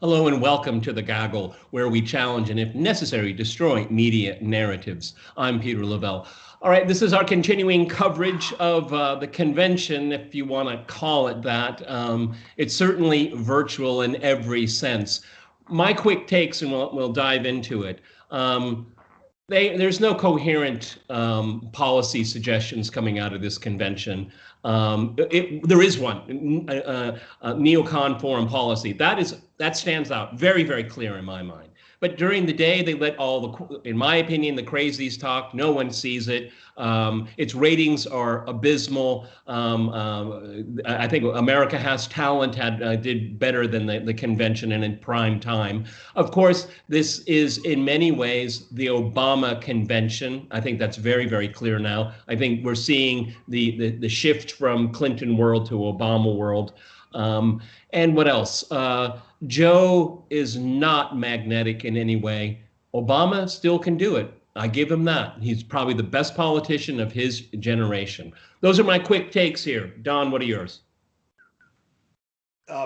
Hello and welcome to The Gaggle, where we challenge and, if necessary, destroy media narratives. I'm Peter Lavelle. All right, this is our continuing coverage of the convention, if you want to call it that. It's certainly virtual in every sense. My quick takes, and we'll dive into it. There's no coherent policy suggestions coming out of this convention. There is one, neocon foreign policy. That stands out very, very clear in my mind. But during the day, they let in my opinion, the crazies talk. No one sees it. Its ratings are abysmal. I think America Has Talent did better than the convention and in prime time. Of course, this is in many ways the Obama convention. I think that's very, very clear now. I think we're seeing the shift from Clinton world to Obama world. And what else? Joe is not magnetic in any way. Obama still can do it. I give him that. He's probably the best politician of his generation. Those are my quick takes here. Don, what are yours?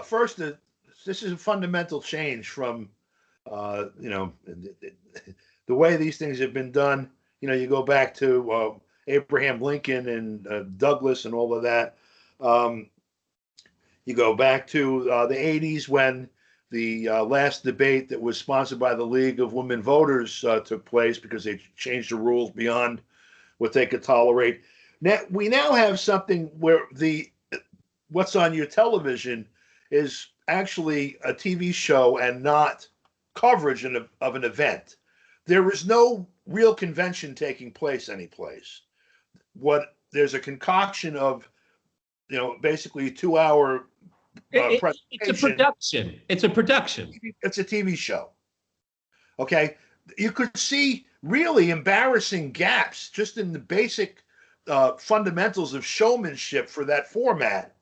First, this is a fundamental change from, the way these things have been done. You go back to Abraham Lincoln and Douglas and all of that. You go back to the 80s when the last debate that was sponsored by the League of Women Voters took place because they changed the rules beyond what they could tolerate. We now have something where what's on your television is actually a TV show and not coverage of an event. There is no real convention taking place anyplace. There's a concoction of, basically a 2-hour presentation. It's a production. It's a production. It's a TV show. Okay. You could see really embarrassing gaps just in the basic fundamentals of showmanship for that format.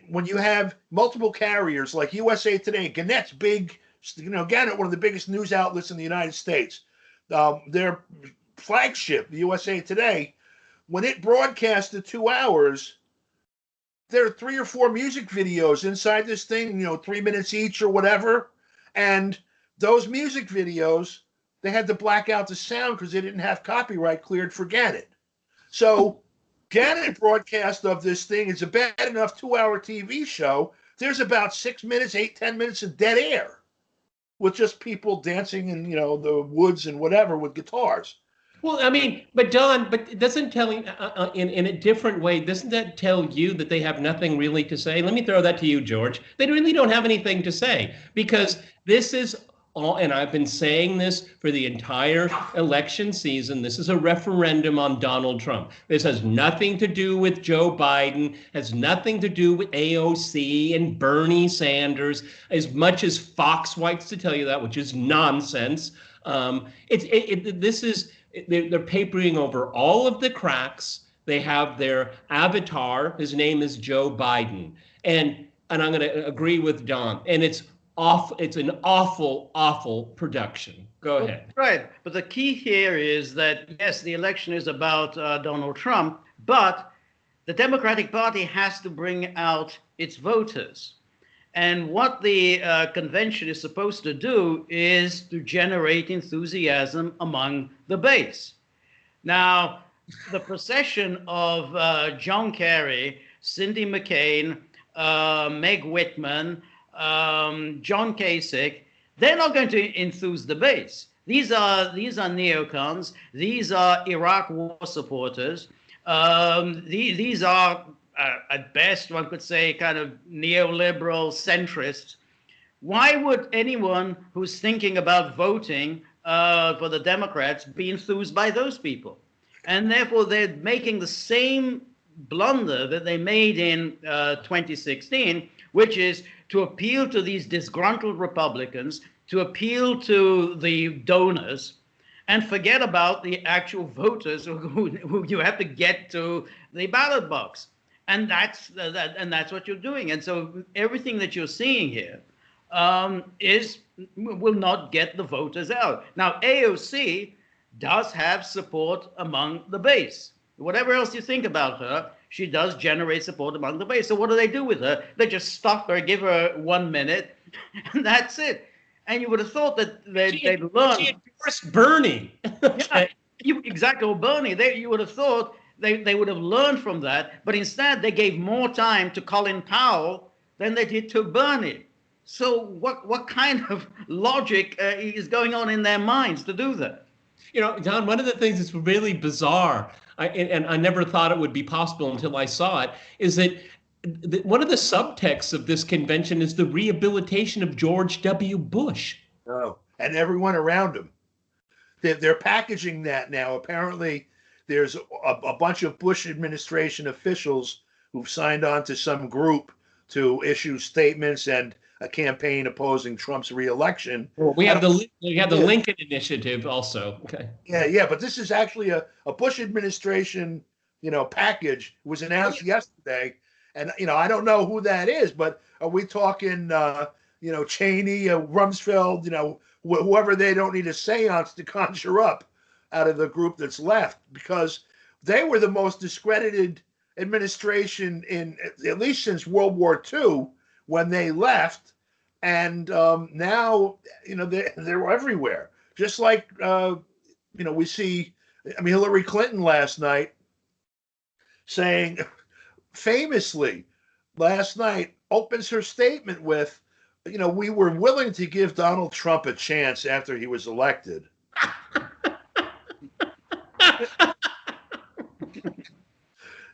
When you have multiple carriers like USA Today, Gannett's big, Gannett, one of the biggest news outlets in the United States, their flagship, the USA Today, when it broadcasted 2 hours, there are 3 or 4 music videos inside this thing, 3 minutes each or whatever. And those music videos, they had to black out the sound because they didn't have copyright cleared for Gannett. So Gannett broadcast of this thing is a bad enough 2-hour TV show. There's about 6 minutes, 10 minutes of dead air with just people dancing in, the woods and whatever with guitars. Well, I mean, but Don, it doesn't tell you in a different way. Doesn't that tell you that they have nothing really to say? Let me throw that to you, George. They really don't have anything to say because this is all, and I've been saying this for the entire election season. This is a referendum on Donald Trump. This has nothing to do with Joe Biden, has nothing to do with AOC and Bernie Sanders, as much as Fox likes to tell you that, which is nonsense. They're papering over all of the cracks. They have their avatar. His name is Joe Biden. And I'm going to agree with Don. And it's an awful, awful production. Go ahead. Right. But the key here is that, yes, the election is about Donald Trump, but the Democratic Party has to bring out its voters. And what the convention is supposed to do is to generate enthusiasm among the base. Now, the procession of John Kerry, Cindy McCain, Meg Whitman, John Kasich, they're not going to enthuse the base. These are neocons. These are Iraq war supporters. These are at best, one could say, kind of neoliberal centrists. Why would anyone who's thinking about voting for the Democrats be enthused by those people? And therefore, they're making the same blunder that they made in 2016, which is to appeal to these disgruntled Republicans, to appeal to the donors, and forget about the actual voters who you have to get to the ballot box. And that's what you're doing. And so everything that you're seeing here will not get the voters out. Now, AOC does have support among the base. Whatever else you think about her, she does generate support among the base. So what do they do with her? They just stop her, give her 1 minute, And that's it. And you would have thought that they'd learned. She endorsed Bernie. Yeah, exactly, or Bernie. You would have thought they would have learned from that, but instead they gave more time to Colin Powell than they did to Bernie. So what kind of logic is going on in their minds to do that? You know, John, one of the things that's really bizarre, and I never thought it would be possible until I saw it, is that one of the subtexts of this convention is the rehabilitation of George W. Bush. Oh, and everyone around him. They're packaging that now. Apparently, there's a bunch of Bush administration officials who've signed on to some group to issue statements and a campaign opposing Trump's reelection. Well, we have the Lincoln Initiative also. Okay. Yeah, but this is actually a Bush administration, package. It was announced yesterday, and I don't know who that is, but are we talking, Cheney, Rumsfeld, whoever they don't need a seance to conjure up out of the group that's left, because they were the most discredited administration in at least since World War II when they left. And now, they're everywhere. Just like, we see, Hillary Clinton last night saying, famously, last night, opens her statement with, we were willing to give Donald Trump a chance after he was elected.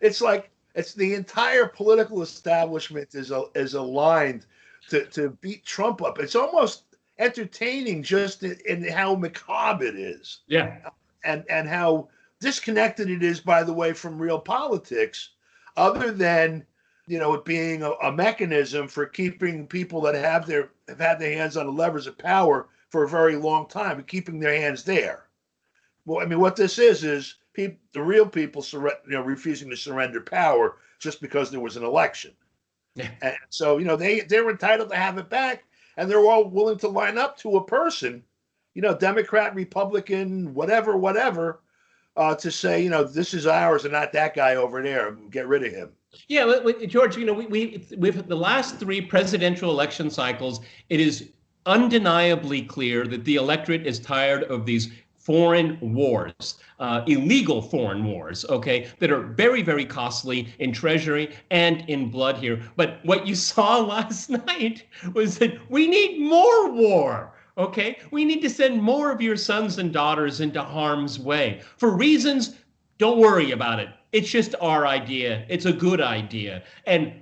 It's like it's the entire political establishment is aligned to beat Trump up. It's almost entertaining just in how macabre it is. Yeah. And how disconnected it is, by the way, from real politics, other than it being a mechanism for keeping people that have had their hands on the levers of power for a very long time and keeping their hands there. Well, what this is the real people refusing to surrender power just because there was an election. Yeah. And so, they're entitled to have it back, and they're all willing to line up to a person, Democrat, Republican, whatever, to say, this is ours and not that guy over there. Get rid of him. Yeah, George, with the last three presidential election cycles, it is undeniably clear that the electorate is tired of these foreign wars, illegal foreign wars, okay, that are very, very costly in treasury and in blood here. But what you saw last night was that we need more war. Okay, we need to send more of your sons and daughters into harm's way for reasons. Don't worry about it. It's just our idea. It's a good idea. And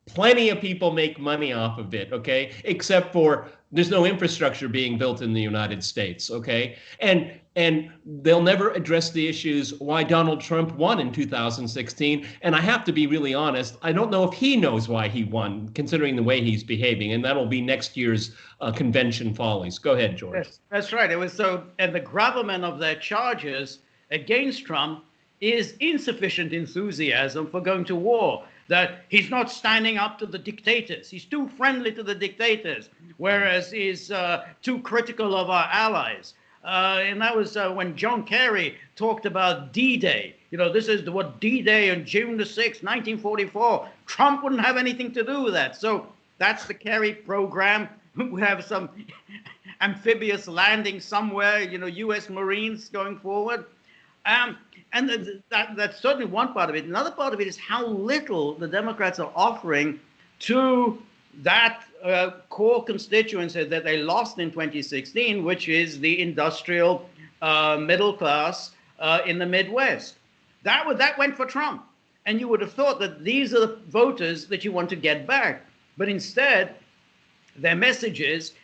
plenty of people make money off of it, okay? Except for there's no infrastructure being built in the United States, okay? And they'll never address the issues why Donald Trump won in 2016. And I have to be really honest, I don't know if he knows why he won, considering the way he's behaving. And that'll be next year's convention follies. Go ahead, George. Yes, that's right. It was so, and the gravamen of their charges against Trump is insufficient enthusiasm for going to war. That he's not standing up to the dictators. He's too friendly to the dictators, whereas he's too critical of our allies. And that was when John Kerry talked about D-Day. This is what D-Day on June the 6th, 1944. Trump wouldn't have anything to do with that. So that's the Kerry program. We have some amphibious landing somewhere, U.S. Marines going forward. And that's certainly one part of it. Another part of it is how little the Democrats are offering to that core constituency that they lost in 2016, which is the industrial middle class in the Midwest. That went for Trump. And you would have thought that these are the voters that you want to get back. But instead, their message is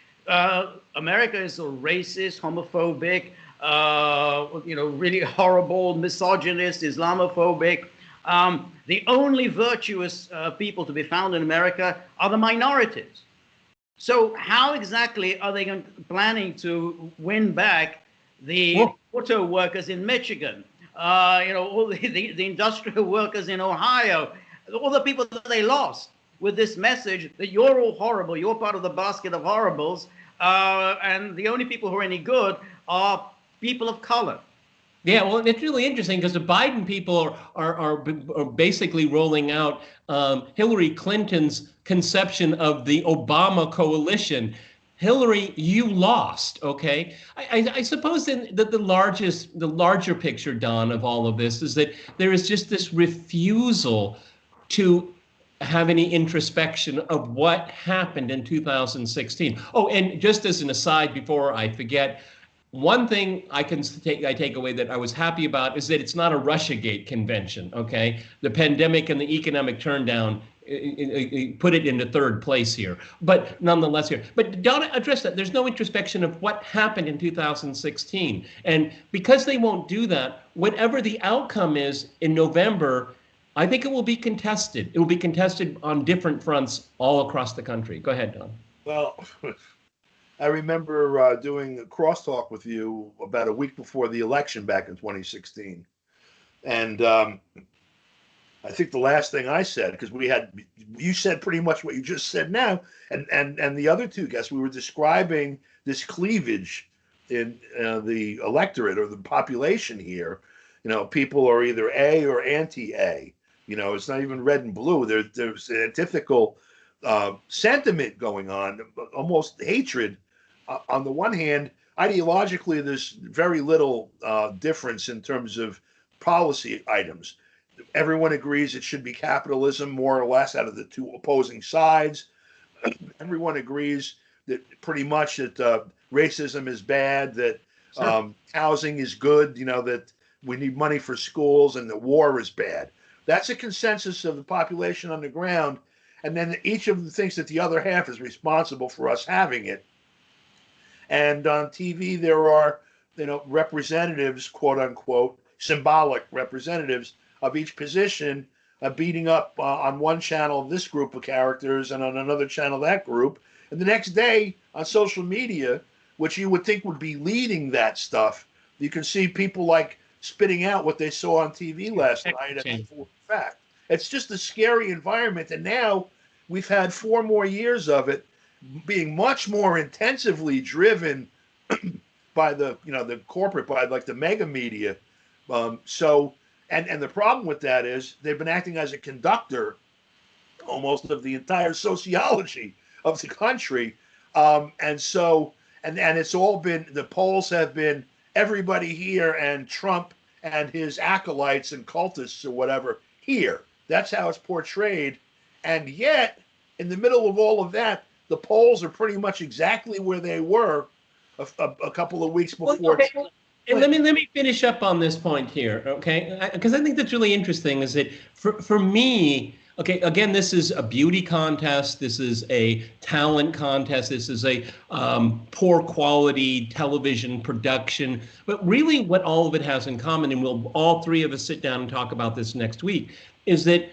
America is so racist, homophobic, really horrible, misogynist, Islamophobic. The only virtuous people to be found in America are the minorities. So how exactly are they planning to win back the auto workers in Michigan, all the industrial workers in Ohio, all the people that they lost with this message that you're all horrible, you're part of the basket of horribles, and the only people who are any good are people of color. Yeah, well, it's really interesting because the Biden people are basically rolling out Hillary Clinton's conception of the Obama coalition. Hillary, you lost. Okay, I suppose then that the larger picture, Don, of all of this is that there is just this refusal to have any introspection of what happened in 2016. Oh, and just as an aside, before I forget, one thing I take away that I was happy about is that it's not a Russiagate convention. Okay, the pandemic and the economic turndown put it into third place here, but nonetheless here. But don't address that. There's no introspection of what happened in 2016, and because they won't do that, whatever the outcome is in November, I think it will be contested. It will be contested on different fronts all across the country. Go ahead, Don. Well, I remember doing a crosstalk with you about a week before the election back in 2016. And I think the last thing I said, because you said pretty much what you just said now, and the other two guests, we were describing this cleavage in the electorate or the population here. You know, people are either A or anti-A. You know, it's not even red and blue. There's an antithetical sentiment going on, almost hatred. On the one hand, ideologically, there's very little difference in terms of policy items. Everyone agrees it should be capitalism, more or less, out of the two opposing sides. Everyone agrees that pretty much that racism is bad, that housing is good, you know, that we need money for schools, and the war is bad. That's a consensus of the population on the ground. And then each of them thinks that the other half is responsible for us having it. And on TV, there are, you know, representatives, quote unquote, symbolic representatives of each position, beating up on one channel this group of characters and on another channel that group. And the next day on social media, which you would think would be leading that stuff, you can see people like spitting out what they saw on TV last night. And for fact, it's just a scary environment. And now we've had 4 more years of it being much more intensively driven by the corporate, by like the mega media. So the problem with that is they've been acting as a conductor almost of the entire sociology of the country. And it's all been, the polls have been everybody here and Trump and his acolytes and cultists or whatever here. That's how it's portrayed. And yet, in the middle of all of that, the polls are pretty much exactly where they were a couple of weeks before. Well, okay. And let me finish up on this point here, okay? Because I think that's really interesting. Is that for me? Okay, again, this is a beauty contest. This is a talent contest. This is a poor quality television production. But really, what all of it has in common, and we'll all three of us sit down and talk about this next week, is that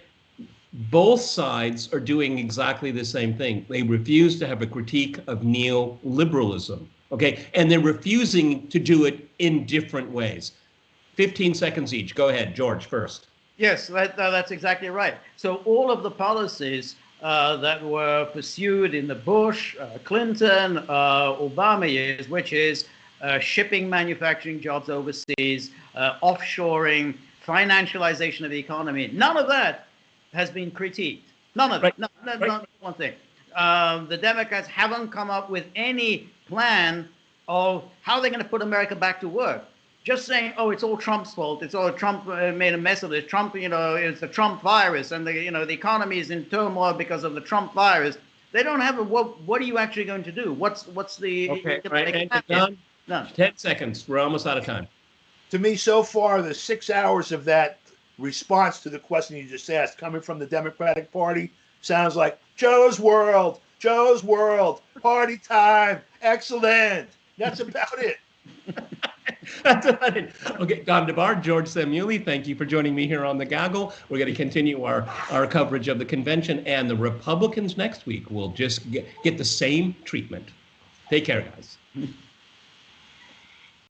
both sides are doing exactly the same thing. They refuse to have a critique of neoliberalism, okay? And they're refusing to do it in different ways. 15 seconds each. Go ahead, George, first. Yes, that's exactly right. So all of the policies that were pursued in the Bush, Clinton, Obama years, which is shipping manufacturing jobs overseas, offshoring, financialization of the economy, none of that has been critiqued. None of it. Not one thing. The Democrats haven't come up with any plan of how they're going to put America back to work. Just saying, oh, it's all Trump's fault. It's all Trump made a mess of it. Trump, it's the Trump virus, and the economy is in turmoil because of the Trump virus. They don't have what are you actually going to do? What's the okay? Right, and Don, 10 seconds. We're almost out of time. To me, so far, the 6 hours of that response to the question you just asked, coming from the Democratic Party, sounds like Joe's World, party time, excellent. That's about it. That's about it. Okay, Don DeBar, George Szamuely, thank you for joining me here on The Gaggle. We're going to continue our coverage of the convention, and the Republicans next week will just get the same treatment. Take care, guys.